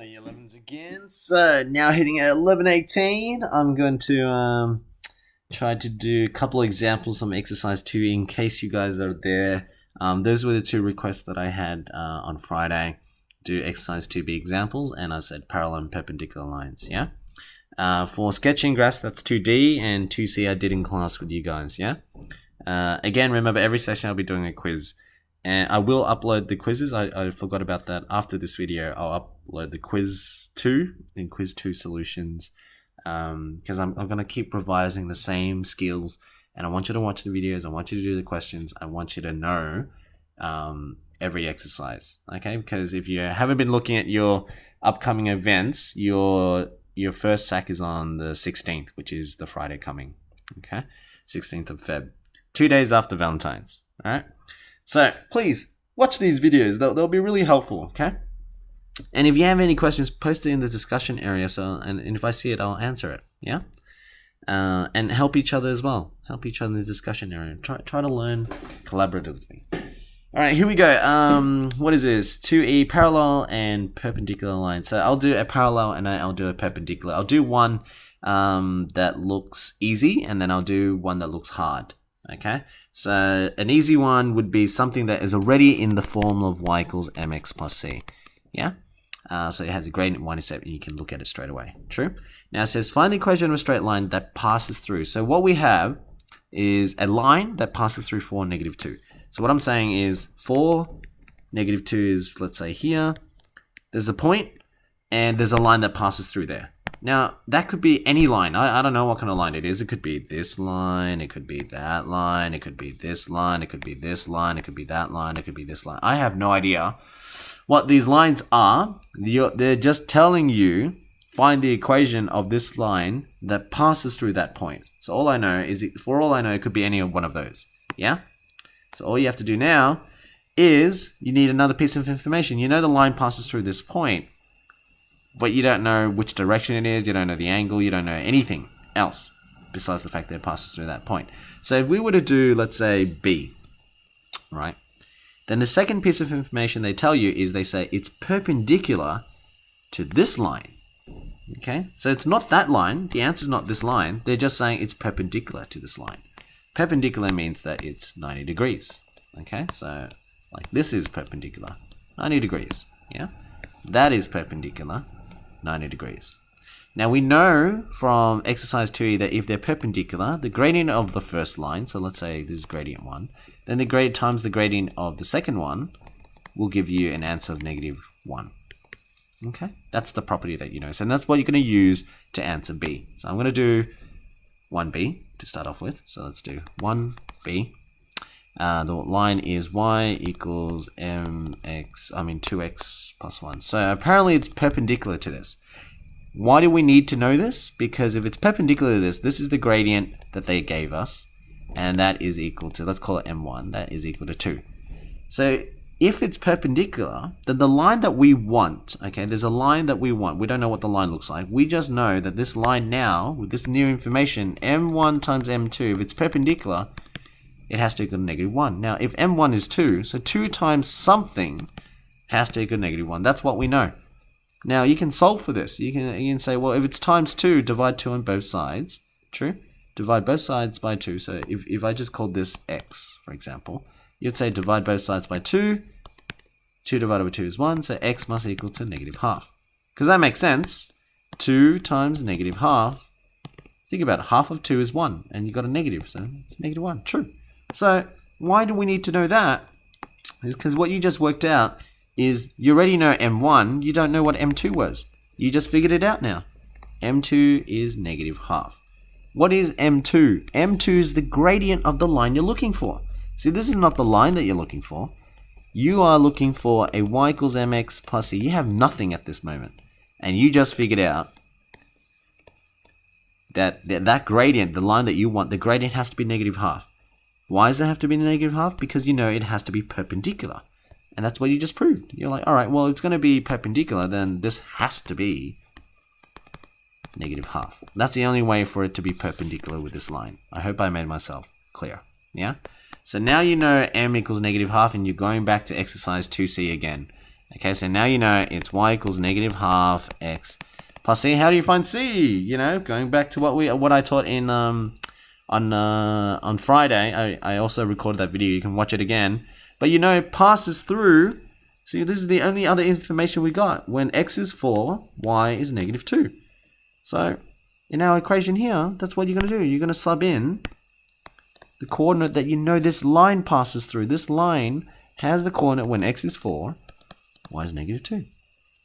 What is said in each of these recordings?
Hi, 11s again. So now hitting at 11:18, I'm going to try to do a couple of examples from exercise 2 in case you guys are there. Those were the two requests that I had on Friday. Do exercise 2B examples, and I said parallel and perpendicular lines. Yeah. For sketching graphs, that's 2D, and 2C I did in class with you guys. Yeah. Again, remember every session I'll be doing a quiz. And I will upload the quizzes. I forgot about that. After this video, I'll upload the quiz 2 and quiz 2 solutions. Because I'm going to keep revising the same skills. And I want you to watch the videos. I want you to do the questions. I want you to know every exercise. Okay? Because if you haven't been looking at your upcoming events, your first SAC is on the 16th, which is the Friday coming. Okay? 16th of Feb. 2 days after Valentine's. Alright? So please watch these videos. They'll be really helpful, okay? And if you have any questions, post it in the discussion area. And if I see it, I'll answer it. Yeah. And help each other as well. Help each other in the discussion area. Try to learn collaboratively. All right, here we go. What is this? 2E parallel and perpendicular lines. So I'll do a parallel and I'll do a perpendicular. I'll do one that looks easy, and then I'll do one that looks hard. Okay, so an easy one would be something that is already in the form of y equals mx plus c. Yeah, so it has a gradient y-intercept, and you can look at it straight away. True. Now it says find the equation of a straight line that passes through. So what we have is a line that passes through 4, -2. So what I'm saying is 4, -2 is, let's say here. There's a point, and there's a line that passes through there. Now, that could be any line. I don't know what kind of line it is. It could be this line. It could be that line. It could be this line. It could be this line. It could be that line. It could be this line. I have no idea what these lines are. They're just telling you, find the equation of this line that passes through that point. So all I know is, for all I know, it could be any one of those. Yeah? So all you have to do now is you need another piece of information. You know the line passes through this point, but you don't know which direction it is, you don't know the angle, you don't know anything else besides the fact that it passes through that point. So if we were to do, let's say, B, right? Then the second piece of information they tell you is they say it's perpendicular to this line. Okay? So it's not that line. The answer is not this line. They're just saying it's perpendicular to this line. Perpendicular means that it's 90 degrees. Okay? So like this is perpendicular. 90 degrees. Yeah? That is perpendicular. 90 degrees. Now we know from exercise 2E that if they're perpendicular, the gradient of the first line, so let's say this is gradient 1, then the gradient times the gradient of the second one will give you an answer of -1. Okay, that's the property that you know. So that's what you're going to use to answer B. So I'm going to do 1B to start off with. So let's do 1B. The line is y equals 2x plus 1. So apparently it's perpendicular to this. Why do we need to know this? Because if it's perpendicular to this, this is the gradient that they gave us, and that is equal to, let's call it m1, that is equal to 2. So if it's perpendicular, then the line that we want, okay, there's a line that we want. We don't know what the line looks like. We just know that this line now, with this new information, m1 times m2, if it's perpendicular, it has to equal to -1. Now, if m1 is 2, so 2 times something has to equal to -1. That's what we know. Now, you can solve for this. You can say, well, if it's times 2, divide 2 on both sides. True? Divide both sides by 2. So if I just called this x, for example, you'd say divide both sides by 2. 2 divided by 2 is 1, so x must equal to -1/2. Because that makes sense. 2 times -1/2. Think about it. Half of 2 is 1, and you got a negative, so it's -1. True. So why do we need to know that? Is because what you just worked out is you already know m1, you don't know what m2 was. You just figured it out now. m2 is -1/2. What is m2? m2 is the gradient of the line you're looking for. See, this is not the line that you're looking for. You are looking for a y equals mx plus c. You have nothing at this moment. And you just figured out that gradient, the line that you want, the gradient has to be -1/2. Why does it have to be -1/2? Because you know it has to be perpendicular. And that's what you just proved. You're like, all right, well, it's going to be perpendicular, then this has to be -1/2. That's the only way for it to be perpendicular with this line. I hope I made myself clear. Yeah? So now you know m equals -1/2, and you're going back to exercise 2C again. Okay, so now you know it's y equals negative half x plus c. How do you find c? You know, going back to what I taught in on Friday. I also recorded that video. You can watch it again. But you know, it passes through. See, this is the only other information we got. When x is 4, y is negative 2. So in our equation here, that's what you're going to do. You're going to sub in the coordinate that you know this line passes through. This line has the coordinate when x is 4, y is negative 2.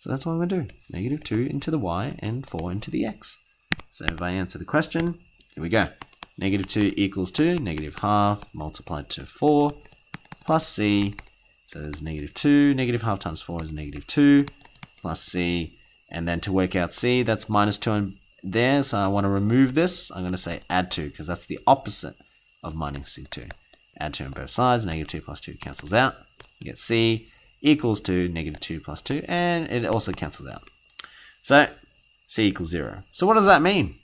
So that's what I'm going to do. Negative 2 into the y and 4 into the x. So if I answer the question, here we go. Negative 2 equals 2, negative half multiplied to 4 plus c. So there's negative 2, negative half times 4 is negative 2 plus c. And then to work out c, that's minus 2 in there. So I want to remove this. I'm going to say add 2 because that's the opposite of minus c2. Add 2 on both sides. Negative 2 plus 2 cancels out. You get c equals to negative 2 plus 2. And it also cancels out. So c equals 0. So what does that mean?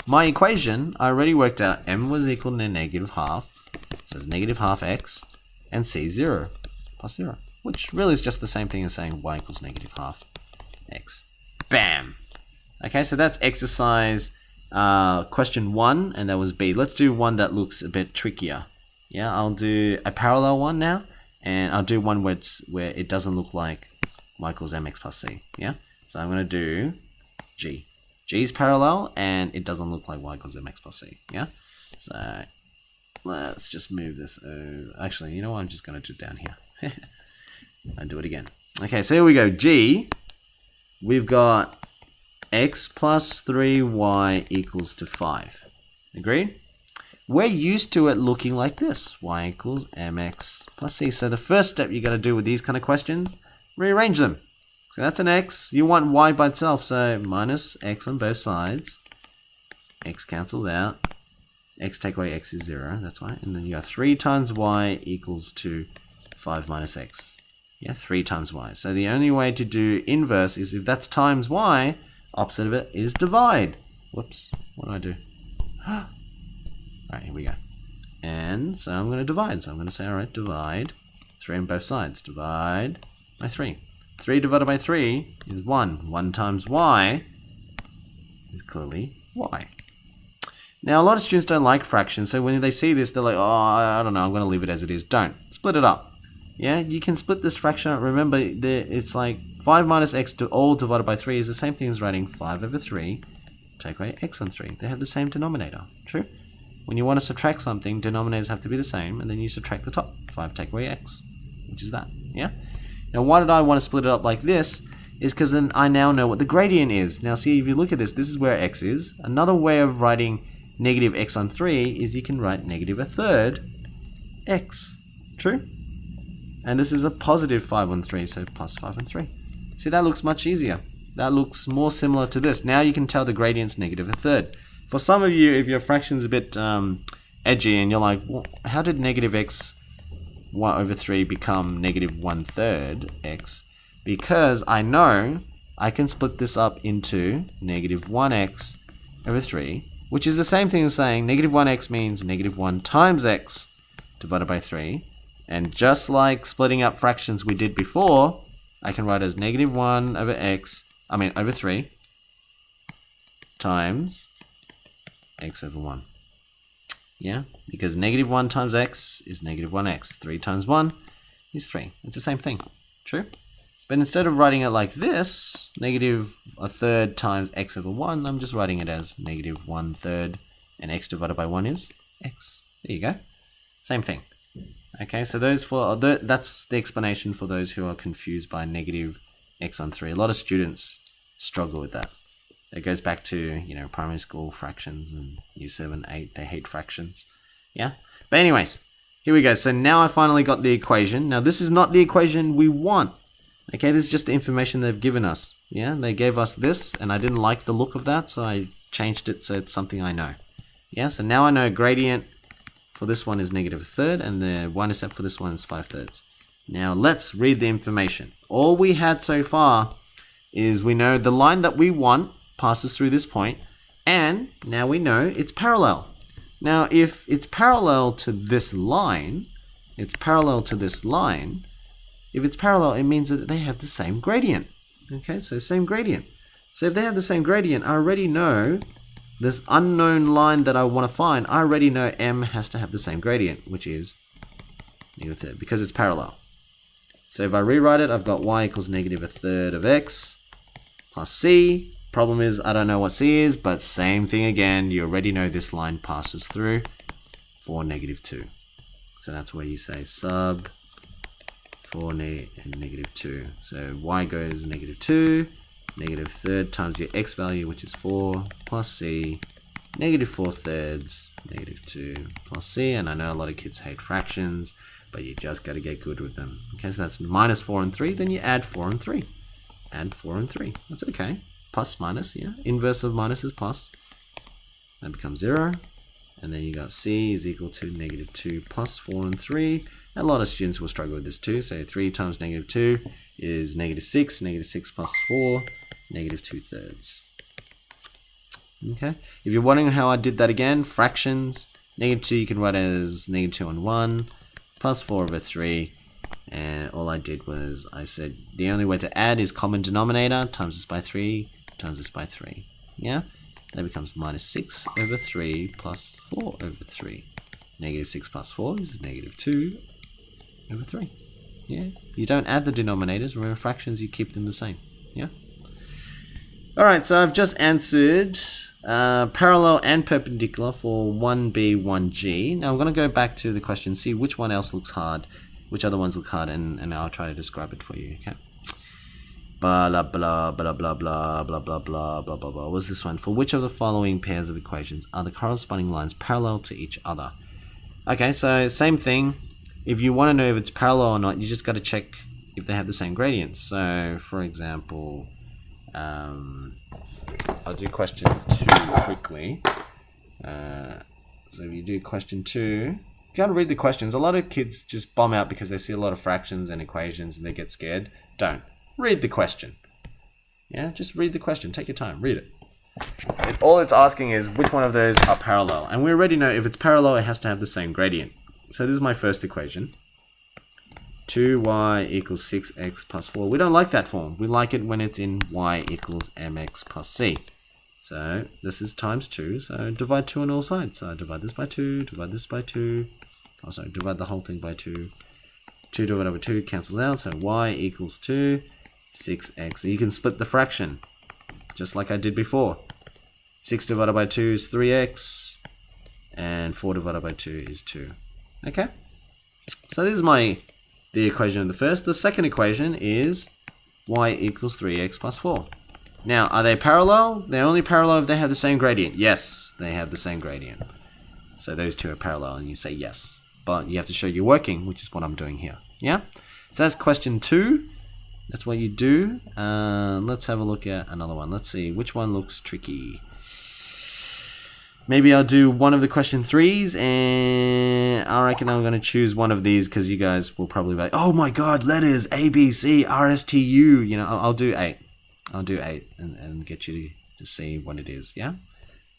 My equation, I already worked out m was equal to negative half. So it's negative half x and c 0 plus 0. Which really is just the same thing as saying y equals negative half x. Bam! Okay, so that's exercise question 1, and that was B. Let's do one that looks a bit trickier. Yeah, I'll do a parallel one now, and I'll do one where it doesn't look like y equals mx plus c. Yeah, so I'm going to do G. G is parallel, and it doesn't look like y equals mx plus c. Yeah, so let's just move this. Actually, you know what? I'm just going to do it down here. I'll do it again. Okay, so here we go. G. We've got x plus 3y equals to 5. Agreed? We're used to it looking like this. Y equals mx plus c. So the first step you got to do with these kind of questions, rearrange them. So that's an x. You want y by itself. So minus x on both sides. X cancels out. X take away x is 0. That's why. And then you got 3 times y equals to 5 minus x. Yeah, 3 times y. So the only way to do inverse is if that's times y, opposite of it is divide. Whoops, what do I do? Alright, here we go. And so I'm going to divide. So I'm going to say, alright, divide 3 on both sides. Divide by 3. 3 divided by 3 is 1. 1 times y is clearly y. Now, a lot of students don't like fractions, so when they see this, they're like, oh, I don't know, I'm going to leave it as it is. Don't. Split it up. Yeah, you can split this fraction out. Remember, it's like 5 minus x to all divided by 3 is the same thing as writing 5 over 3, take away x on 3. They have the same denominator. True? When you want to subtract something, denominators have to be the same, and then you subtract the top. 5 take away x, which is that. Yeah? Now, why did I want to split it up like this? Is because then I now know what the gradient is. Now, see, if you look at this, this is where x is. Another way of writing negative x on 3 is you can write negative a third x. True? And this is a positive 5 on 3, so plus 5 on 3. See, that looks much easier. That looks more similar to this. Now you can tell the gradient's negative a third. For some of you, if your fraction's a bit edgy and you're like, well, how did negative x 1 over 3 become negative 1/3 x? Because I know I can split this up into negative 1x over 3, which is the same thing as saying negative 1x means negative 1 times x divided by 3. And just like splitting up fractions we did before, I can write as negative 1 over over 3 times x over 1. Yeah, because negative 1 times x is negative 1x. 3 times 1 is 3. It's the same thing. True? But instead of writing it like this, negative a third times x over 1, I'm just writing it as negative 1/3, and x divided by 1 is x. There you go. Same thing. Okay, so that's the explanation for those who are confused by negative x on 3. A lot of students struggle with that. It goes back to, you know, primary school fractions and year 7, 8, they hate fractions. Yeah? But anyways, here we go. So now I finally got the equation. Now this is not the equation we want. Okay, this is just the information they've given us. Yeah, they gave us this and I didn't like the look of that, so I changed it so it's something I know. Yeah, so now I know gradient for this one is negative a third, and the y-intercept for this one is 5/3. Now let's read the information. All we had so far is we know the line that we want passes through this point, and now we know it's parallel. Now if it's parallel to this line, If it's parallel, it means that they have the same gradient. Okay, so same gradient. So if they have the same gradient, I already know this unknown line that I want to find, I already know m has to have the same gradient, which is -3, because it's parallel. So if I rewrite it, I've got y equals -1/3 of x plus c. Problem is, I don't know what c is, but same thing again. You already know this line passes through for -2. So that's where you say sub for -2. So y goes -2, -1/3 times your x value, which is 4, plus c, -4/3, -2 plus c. And I know a lot of kids hate fractions, but you just got to get good with them. Okay, so that's -4 and 3. Then you add 4 and 3. Add 4 and 3. That's okay. Plus, minus, yeah. Inverse of minus is plus. That becomes 0. And then you got c is equal to -2 plus 4 and 3. A lot of students will struggle with this too. So 3 times -2 is -6. -6 plus 4, -2/3. Okay. If you're wondering how I did that again, fractions. -2 you can write as -2 on 1 plus 4/3. And all I did was I said the only way to add is common denominator, times this by 3, times this by 3. Yeah? That becomes -6/3 plus 4/3. -6 plus 4 is -2/3. Yeah? You don't add the denominators. Remember, fractions, you keep them the same. Yeah? Alright, so I've just answered parallel and perpendicular for 1b, 1g. Now I'm going to go back to the question, see which one else looks hard, which other ones look hard, and I'll try to describe it for you, okay? Blah, blah, blah, blah, blah, blah, blah, blah, blah, blah, blah. What's this one? For which of the following pairs of equations are the corresponding lines parallel to each other? Okay, so same thing. If you want to know if it's parallel or not, you just got to check if they have the same gradients. So, for example, I'll do question 2 quickly. So if you do question 2, you got to read the questions. A lot of kids just bomb out because they see a lot of fractions and equations and they get scared. Don't. Read the question. Yeah, just read the question. Take your time. Read it. All it's asking is which one of those are parallel. And we already know if it's parallel, it has to have the same gradient. So this is my first equation. 2y equals 6x plus 4. We don't like that form. We like it when it's in y equals mx plus c. So this is times 2. So divide 2 on all sides. So I divide this by 2, divide this by 2. Oh, sorry, divide the whole thing by 2. 2 divided by 2 cancels out. So y equals 2. 6x. So you can split the fraction, just like I did before. 6 divided by 2 is 3x, and 4 divided by 2 is 2. Okay? So this is the equation of the first. The second equation is y equals 3x plus 4. Now, are they parallel? They're only parallel if they have the same gradient. Yes, they have the same gradient. So those two are parallel, and you say yes. But you have to show you're working, which is what I'm doing here. Yeah? So that's question 2. That's what you do. Let's have a look at another one. Let's see which one looks tricky. Maybe I'll do one of the question 3s, and I reckon I'm going to choose one of these because you guys will probably be like, oh my god, letters A, B, C, R, S, T, U. You know, I'll do 8. I'll do 8 and get you to see what it is. Yeah.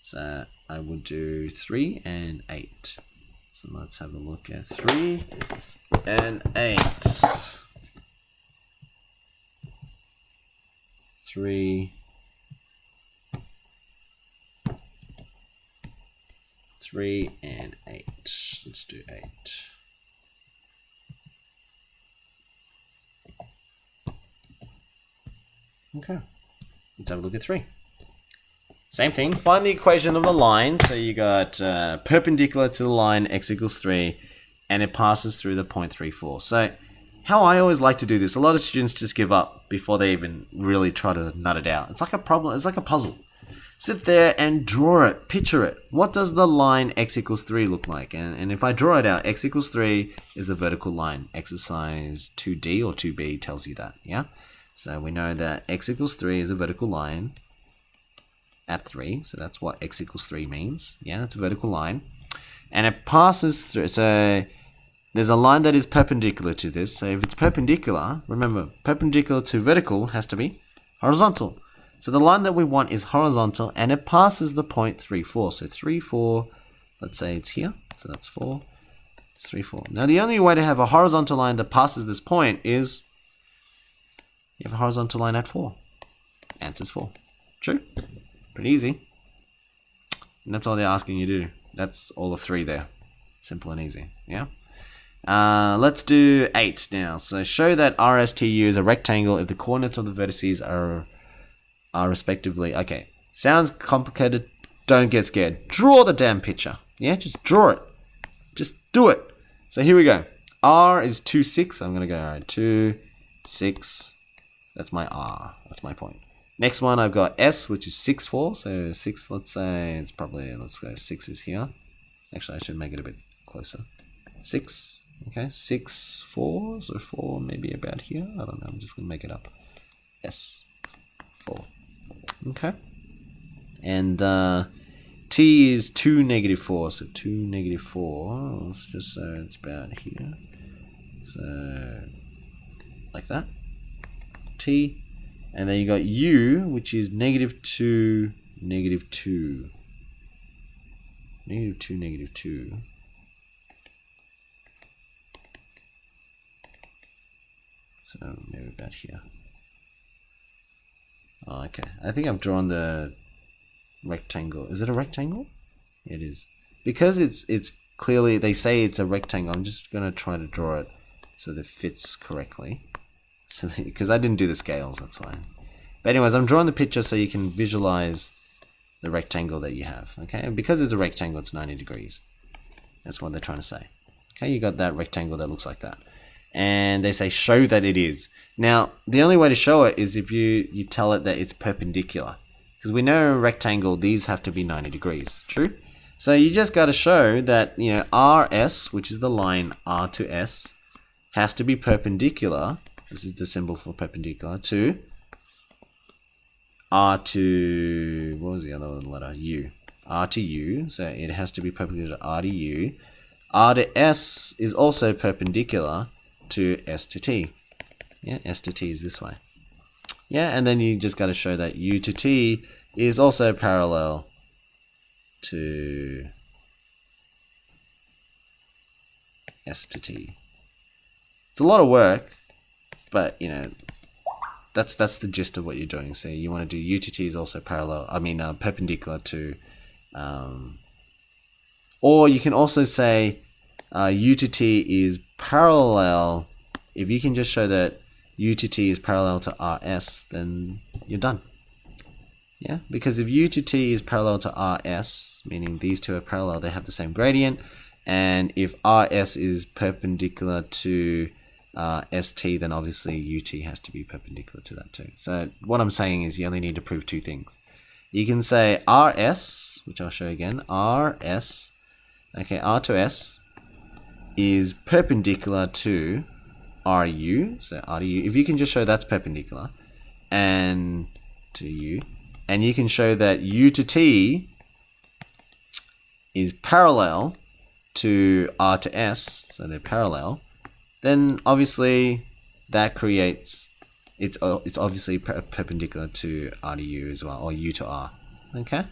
So I will do 3 and 8. So let's have a look at 3 and 8. 3 and 8. Let's do 8. Okay. Let's have a look at 3. Same thing. Find the equation of the line. So you got perpendicular to the line x equals 3, and it passes through the point 34. So how I always like to do this, a lot of students just give up before they even really try to nut it out. It's like a problem. It's like a puzzle. Sit there and draw it. Picture it. What does the line x equals 3 look like? And if I draw it out, x equals 3 is a vertical line. Exercise 2D or 2B tells you that. Yeah. So we know that x equals 3 is a vertical line at 3. So that's what x equals 3 means. Yeah, it's a vertical line. And it passes through. So there's a line that is perpendicular to this. So if it's perpendicular, remember, perpendicular to vertical has to be horizontal. So the line that we want is horizontal, and it passes the point 3, 4. So 3, 4, let's say it's here. So that's 4. It's 3, 4. Now, the only way to have a horizontal line that passes this point is you have a horizontal line at 4. Answer's 4. True? Pretty easy. And that's all they're asking you to do. That's all of 3 there. Simple and easy. Yeah? Let's do 8 now. So show that RSTU is a rectangle if the coordinates of the vertices are respectively. Okay. Sounds complicated. Don't get scared. Draw the damn picture. Yeah? Just draw it. Just do it. So here we go. R is 2, 6. I'm going to go, all right, 2, 6. That's my R. That's my point. Next one, I've got S, which is 6, 4. So 6, let's say, it's probably, let's go 6 is here. Actually, I should make it a bit closer. 6. Okay, 6, 4. So 4 maybe about here. I don't know. I'm just going to make it up. S, 4. Okay. And T is 2, negative 4. So 2, negative 4. Let's just say it's about here. So, like that. T. And then you got U, which is negative 2, negative 2. Negative 2, negative 2. So maybe about here. Oh, okay. I think I've drawn the rectangle. Is it a rectangle? It is. Because it's clearly, they say it's a rectangle, I'm just going to try to draw it so that it fits correctly. So because I didn't do the scales, that's why. But anyways, I'm drawing the picture so you can visualize the rectangle that you have. Okay, and because it's a rectangle, it's 90 degrees. That's what they're trying to say. Okay, you got that rectangle that looks like that. And they say show that it is. Now, the only way to show it is if you tell it that it's perpendicular. Because we know a rectangle, these have to be 90 degrees. True? So you just got to show that, you know, RS, which is the line R to S, has to be perpendicular. This is the symbol for perpendicular to R to, what was the other letter? U. R to U. So it has to be perpendicular to R to U. R to S is also perpendicular to S to T. Yeah, S to T is this way. Yeah, and then you just got to show that U to T is also parallel to S to T. It's a lot of work, but you know, that's the gist of what you're doing. So you want to do U to T is also parallel. I mean, perpendicular to, or you can also say U to T is parallel. If you can just show that U to T is parallel to RS, then you're done. Yeah, because if U to T is parallel to RS, meaning these two are parallel, they have the same gradient, and if RS is perpendicular to ST, then obviously UT has to be perpendicular to that too. So what I'm saying is you only need to prove 2 things. You can say RS, which I'll show again, RS, okay, R to S is perpendicular to RU, so R to U. If you can just show that's perpendicular, and to U, and you can show that U to T is parallel to R to S, so they're parallel, then obviously that creates, it's obviously perpendicular to R to U as well, or U to R, okay?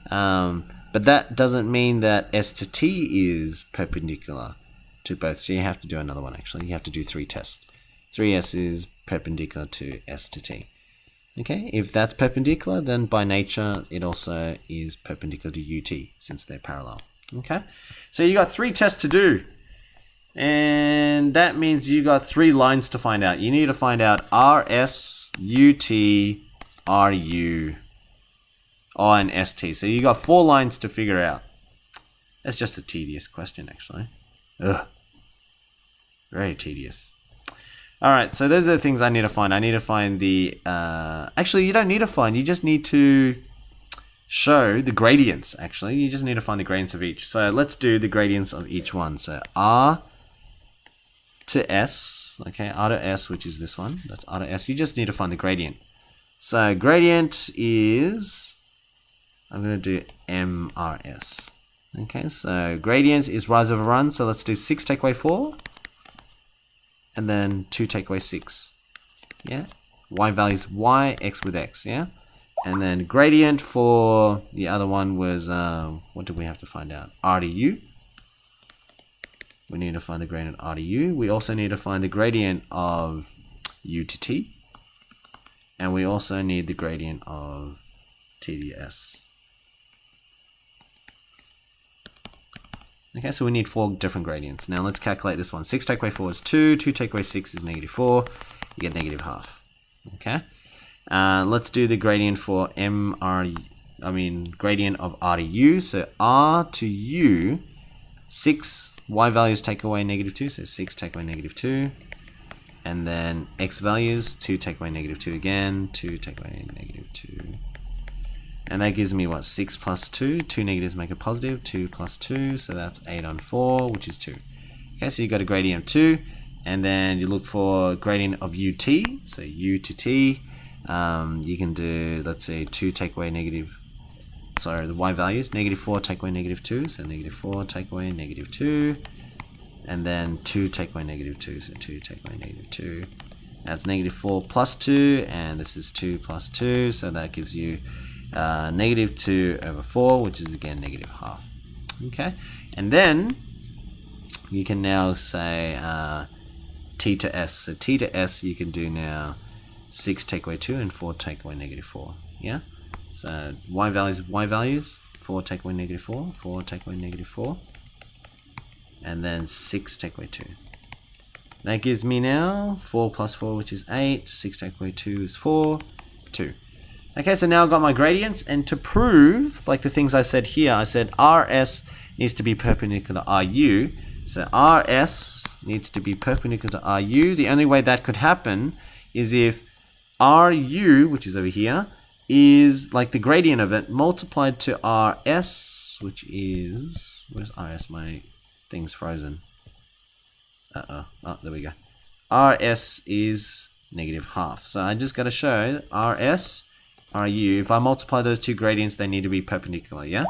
But that doesn't mean that S to T is perpendicular to both, so you have to do another one actually. You have to do 3 tests. 3S is perpendicular to S to T. Okay, if that's perpendicular, then by nature it also is perpendicular to UT, since they're parallel. Okay, so you got 3 tests to do. And that means you got 3 lines to find out. You need to find out RS, UT, RU, and ST. So you got 4 lines to figure out. That's just a tedious question, actually. Ugh. Very tedious. Alright, so those are the things I need to find. I need to find the... actually, you don't need to find. You just need to show the gradients, actually. You just need to find the gradients of each. So let's do the gradients of each one. So R to S, okay, R to S, which is this one. That's R to S. You just need to find the gradient. So gradient is... I'm going to do MRS. Okay, so gradient is rise over run. So let's do 6 take away 4. And then 2 take away 6. Yeah. Y values Y, X with X. Yeah. And then gradient for the other one was, what did we have to find out? R to U. We need to find the gradient R to U. We also need to find the gradient of U to T. And we also need the gradient of T to S. Okay, so we need 4 different gradients. Now let's calculate this one. 6 take away 4 is 2. 2 take away 6 is negative 4. You get negative half. Okay. Let's do the gradient for gradient of R to U. So R to U, 6 y values take away negative 2. So 6 take away negative 2. And then x values, 2 take away negative 2 again. 2 take away negative 2. And that gives me what? 6 plus 2. 2 negatives make a positive. 2 plus 2. So that's 8 on 4, which is 2. Okay, so you got a gradient of 2. And then you look for gradient of ut. So u to t. You can do, let's say, 2 take away negative. Sorry, the y values. Negative 4 take away negative 2. So negative 4 take away negative 2. And then 2 take away negative 2. So 2 take away negative 2. That's negative 4 plus 2. And this is 2 plus 2. So that gives you negative 2 over 4, which is again negative half. Okay, and then you can now say t to s. So t to s you can do now 6 take away 2 and 4 take away negative 4. Yeah, so y values, 4 take away negative 4, 4 take away negative 4, and then 6 take away 2. That gives me now 4 plus 4, which is 8. 6 take away 2 is 4, 2. Okay, so now I've got my gradients, and to prove, like the things I said here, I said RS needs to be perpendicular to RU. So RS needs to be perpendicular to RU. The only way that could happen is if RU, which is over here, is like the gradient of it multiplied to RS, which is, where's RS? My thing's frozen. Oh, there we go. RS is negative half. So I just got to show RS, RU, if I multiply those two gradients, they need to be perpendicular, yeah?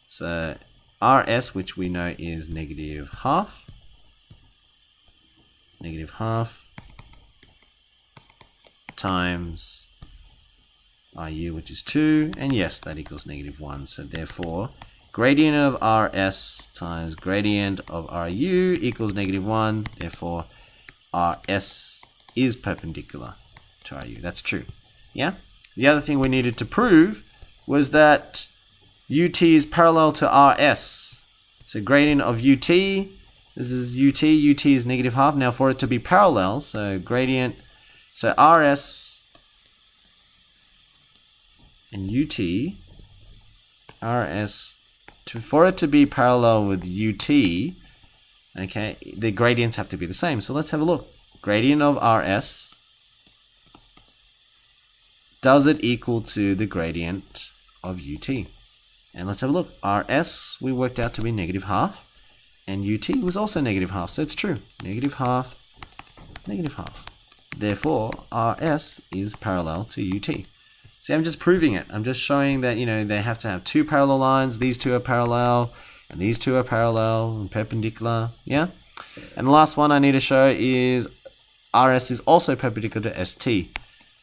So RS, which we know is negative half, times RU, which is 2, and yes, that equals negative 1. So therefore, gradient of RS times gradient of RU equals negative 1. Therefore, RS is perpendicular to RU. That's true, yeah? The other thing we needed to prove was that UT is parallel to RS. So gradient of UT, this is UT is negative half. Now for it to be parallel, so gradient, so RS and UT, for it to be parallel with UT, okay, the gradients have to be the same. So let's have a look. Gradient of RS, does it equal to the gradient of UT? And let's have a look. RS we worked out to be negative half, and UT was also negative half, so it's true. Negative half, negative half. Therefore, RS is parallel to UT. See, I'm just proving it. I'm just showing that, you know, they have to have 2 parallel lines. These 2 are parallel, and these 2 are parallel and perpendicular, yeah? And the last one I need to show is RS is also perpendicular to ST.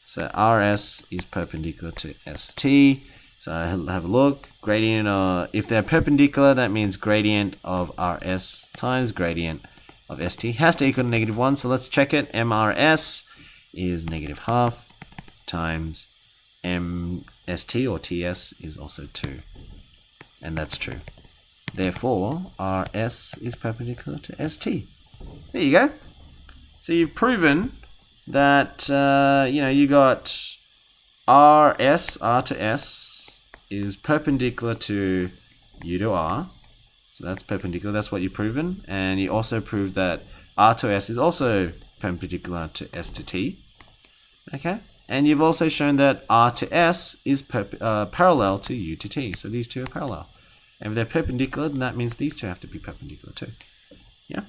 So RS is perpendicular to ST. So I'll have a look. Gradient of, if they're perpendicular, that means gradient of RS times gradient of ST has to equal to negative 1. So let's check it. MRS is negative half times MST or TS is also 2. And that's true. Therefore, RS is perpendicular to ST. There you go. So you've proven that, you know, you got RS, R to S, is perpendicular to U to R. So that's perpendicular, that's what you've proven. And you also proved that R to S is also perpendicular to S to T. Okay? And you've also shown that R to S is parallel to U to T. So these two are parallel. And if they're perpendicular, then that means these two have to be perpendicular too. Yeah?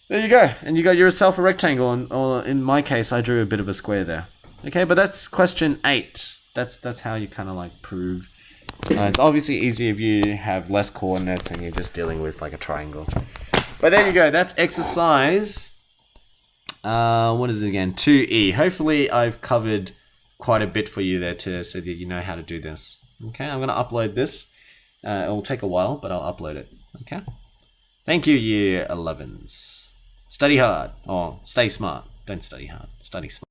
There you go, and you got yourself a rectangle, or in my case, I drew a bit of a square there. Okay, but that's question 8. That's how you kind of like prove. It's obviously easier if you have less coordinates and you're just dealing with like a triangle. But there you go, that's exercise, what is it again, 2E. Hopefully I've covered quite a bit for you there so that you know how to do this. Okay, I'm going to upload this. It will take a while, but I'll upload it. Okay. Thank you, year 11s. Study hard, or stay smart. Don't study hard, study smart.